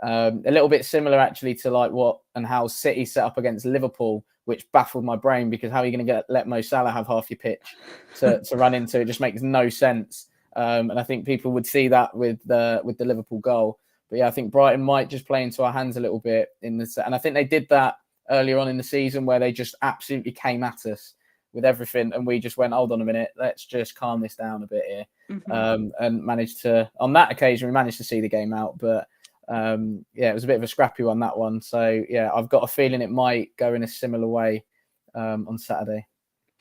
[SPEAKER 3] A little bit similar actually to like what and how City set up against Liverpool, which baffled my brain, because how are you going to let Mo Salah have half your pitch to run into? It just makes no sense. And I think people would see that with the Liverpool goal. But yeah, I think Brighton might just play into our hands a little bit in the, and I think they did that earlier on in the season where they just absolutely came at us with everything, and we just went, hold on a minute, let's just calm this down a bit here, and managed to, on that occasion, we managed to see the game out. But yeah, it was a bit of a scrappy one, that one. So yeah, I've got a feeling it might go in a similar way on Saturday.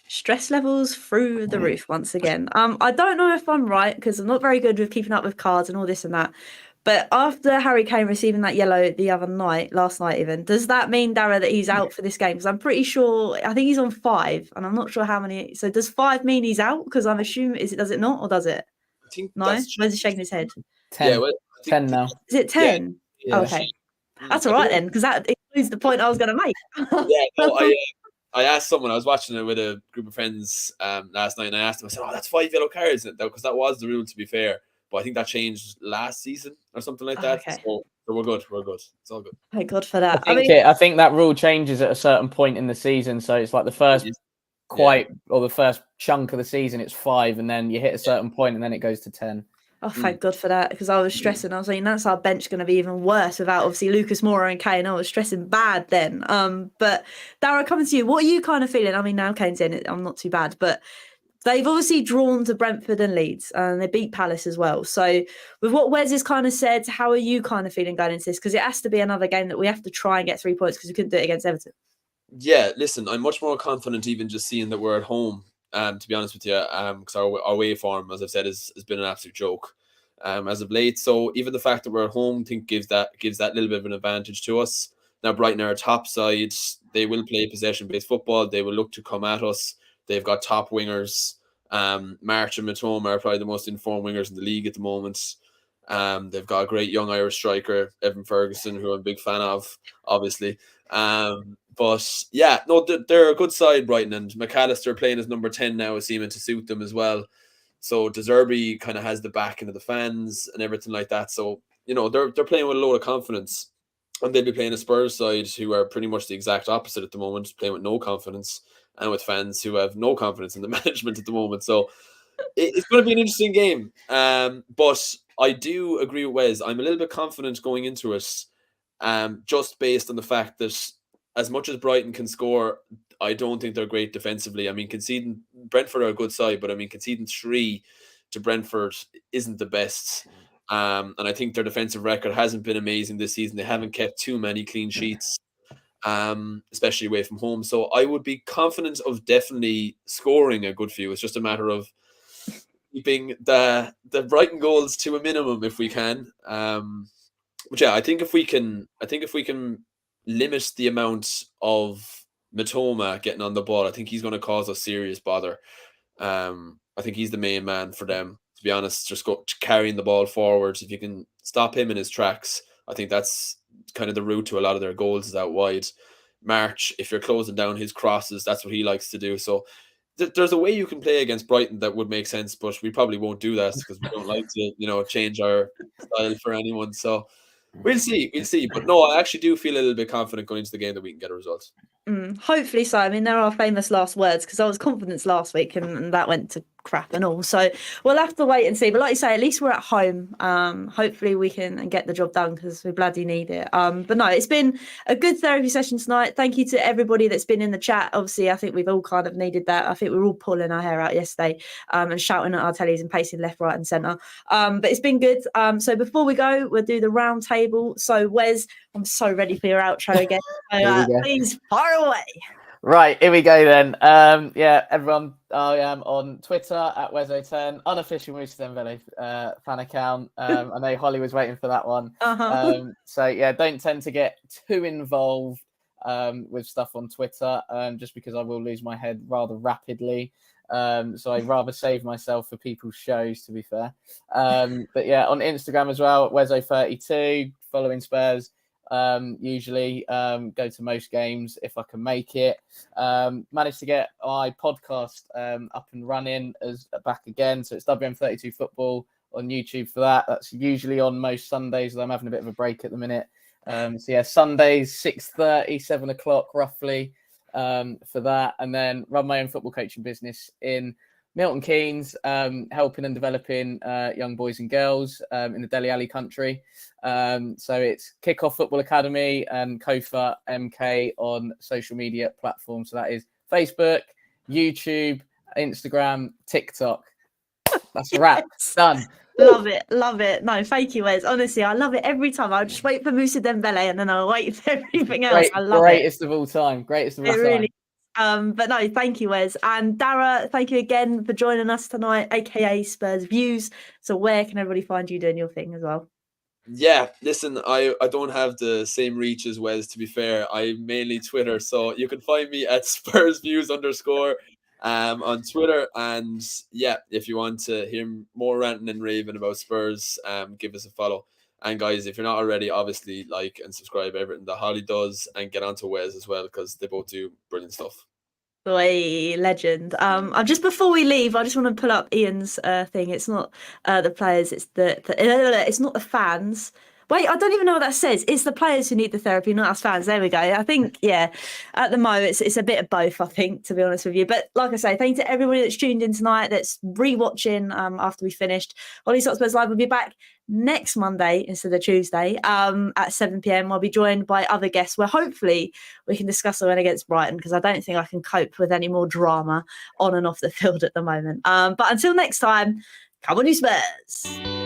[SPEAKER 2] Stress levels through the roof once again. I don't know if I'm right, because I'm not very good with keeping up with cards and all this and that. But after Harry Kane receiving that yellow the other night, last night even, does that mean, Dara, that he's out for this game? Because I'm pretty sure, I think he's on 5, and I'm not sure how many. So does 5 mean he's out? Because I'm assuming, does it not, or does it?
[SPEAKER 4] I think
[SPEAKER 2] no? Where's he shaking his head?
[SPEAKER 3] 10.
[SPEAKER 4] Yeah, well,
[SPEAKER 3] 10 now.
[SPEAKER 2] Is it 10?
[SPEAKER 4] Yeah.
[SPEAKER 2] Oh, okay. That's all right then, because that includes the point I was going to make.
[SPEAKER 4] Yeah, no, I asked someone, I was watching it with a group of friends last night, and I asked them, I said, oh, that's 5 yellow cards, because that was the rule, to be fair. But I think that changed last season or something like that.
[SPEAKER 2] Okay.
[SPEAKER 4] So we're good. It's all good.
[SPEAKER 2] Thank God for that.
[SPEAKER 3] I think that rule changes at a certain point in the season. So it's like the first or the first chunk of the season, it's 5, and then you hit a certain point, and then it goes to 10.
[SPEAKER 2] Oh, thank God for that, because I was stressing. I was saying that's our bench going to be even worse without obviously Lucas Moura and Kane. I was stressing bad then. But Dara, coming to you, what are you kind of feeling? I mean, now Kane's in it, I'm not too bad, but they've obviously drawn to Brentford and Leeds, and they beat Palace as well. So with what Wes has kind of said, how are you kind of feeling going into this? Because it has to be another game that we have to try and get 3 points, because we couldn't do it against Everton.
[SPEAKER 4] Yeah, listen, I'm much more confident even just seeing that we're at home, to be honest with you, because our away form, as I've said, has been an absolute joke as of late. So even the fact that we're at home, I think gives that little bit of an advantage to us. Now, Brighton are a top side. They will play possession-based football. They will look to come at us. They've got top wingers. March and Matoma are probably the most informed wingers in the league at the moment. They've got a great young Irish striker, Evan Ferguson, who I'm a big fan of, obviously. But yeah, no, they're a good side, Brighton, and McAllister playing as number 10 now is seeming to suit them as well. So De Zerbi kind of has the backing of the fans and everything like that. So, you know, they're playing with a load of confidence, and they'll be playing a Spurs side who are pretty much the exact opposite at the moment, playing with no confidence, and with fans who have no confidence in the management at the moment. So it's going to be an interesting game. But I do agree with Wes. I'm a little bit confident going into it, just based on the fact that as much as Brighton can score, I don't think they're great defensively. I mean, Brentford are a good side, but I mean, conceding 3 to Brentford isn't the best. And I think their defensive record hasn't been amazing this season. They haven't kept too many clean sheets, especially away from home. So I would be confident of definitely scoring a good few. It's just a matter of keeping the Brighton goals to a minimum if we can. But yeah, I think if we can limit the amount of Matoma getting on the ball, I think he's going to cause us serious bother. I think he's the main man for them, to be honest. Just carrying the ball forward. If you can stop him in his tracks, I think that's kind of the route to a lot of their goals is out wide. March, if you're closing down his crosses, that's what he likes to do. So there's a way you can play against Brighton that would make sense, but we probably won't do that because we don't like to, change our style for anyone. So we'll see. But no, I actually do feel a little bit confident going into the game that we can get a result.
[SPEAKER 2] Hopefully so. I mean, there are famous last words, because I was confident last week and that went to crap and all. So we'll have to wait and see. But like you say, at least we're at home. Hopefully we can get the job done, because we bloody need it. But no, it's been a good therapy session tonight. Thank you to everybody that's been in the chat. Obviously, I think we've all kind of needed that. I think we were all pulling our hair out yesterday and shouting at our tellies and pacing left, right and centre. But it's been good. So before we go, we'll do the round table. So Wes, I'm so ready for your outro again. So, please fire away.
[SPEAKER 3] Right, here we go then. Yeah, everyone, I am on Twitter at Wezo10, unofficial Musa Dembele fan account. I know Hollie was waiting for that one. So yeah, don't tend to get too involved with stuff on Twitter, just because I will lose my head rather rapidly. So I'd rather save myself for people's shows, to be fair. But yeah, on Instagram as well, Wezo32, following Spurs. Usually go to most games if I can make it. Managed to get my podcast up and running back again. So it's WM32 Football on YouTube for that. That's usually on most Sundays, though I'm having a bit of a break at the minute. So yeah, Sundays 6:30, 7 o'clock roughly for that, and then run my own football coaching business in Milton Keynes, helping and developing young boys and girls in the Dele Alli country. So it's Kickoff Football Academy and Kofa MK on social media platforms. So that is Facebook, YouTube, Instagram, TikTok. That's a wrap. Done.
[SPEAKER 2] Love it, love it. No, thank you, Wes. Honestly, I love it every time. I'll just wait for Musa Dembele and then I'll wait for everything else. I love
[SPEAKER 3] Greatest of all time. Greatest of all time.
[SPEAKER 2] Really. But no, thank you, Wes. And Dara, thank you again for joining us tonight, aka Spurs Views. So where can everybody find you doing your thing as well?
[SPEAKER 4] Yeah, listen, I don't have the same reach as Wes, to be fair. I mainly Twitter, so you can find me at Spurs Views _ on Twitter. And yeah, if you want to hear more ranting and raving about Spurs, give us a follow. And guys, if you're not already, obviously like and subscribe everything that Hollie does, and get onto Wes as well, because they both do brilliant stuff.
[SPEAKER 2] Boy, legend. Just before we leave, I just want to pull up Ian's thing. It's not the players, it's it's not the fans. Wait, I don't even know what that says. It's the players who need the therapy, not us fans. There we go. I think, yeah, at the moment, it's a bit of both, I think, to be honest with you. But like I say, thank you to everybody that's tuned in tonight, that's re-watching after we finished. Hollie Hotspurs Live will be back next Monday instead of Tuesday at 7 p.m. I'll be joined by other guests where hopefully we can discuss the win against Brighton, because I don't think I can cope with any more drama on and off the field at the moment. But until next time, come on, you Spurs.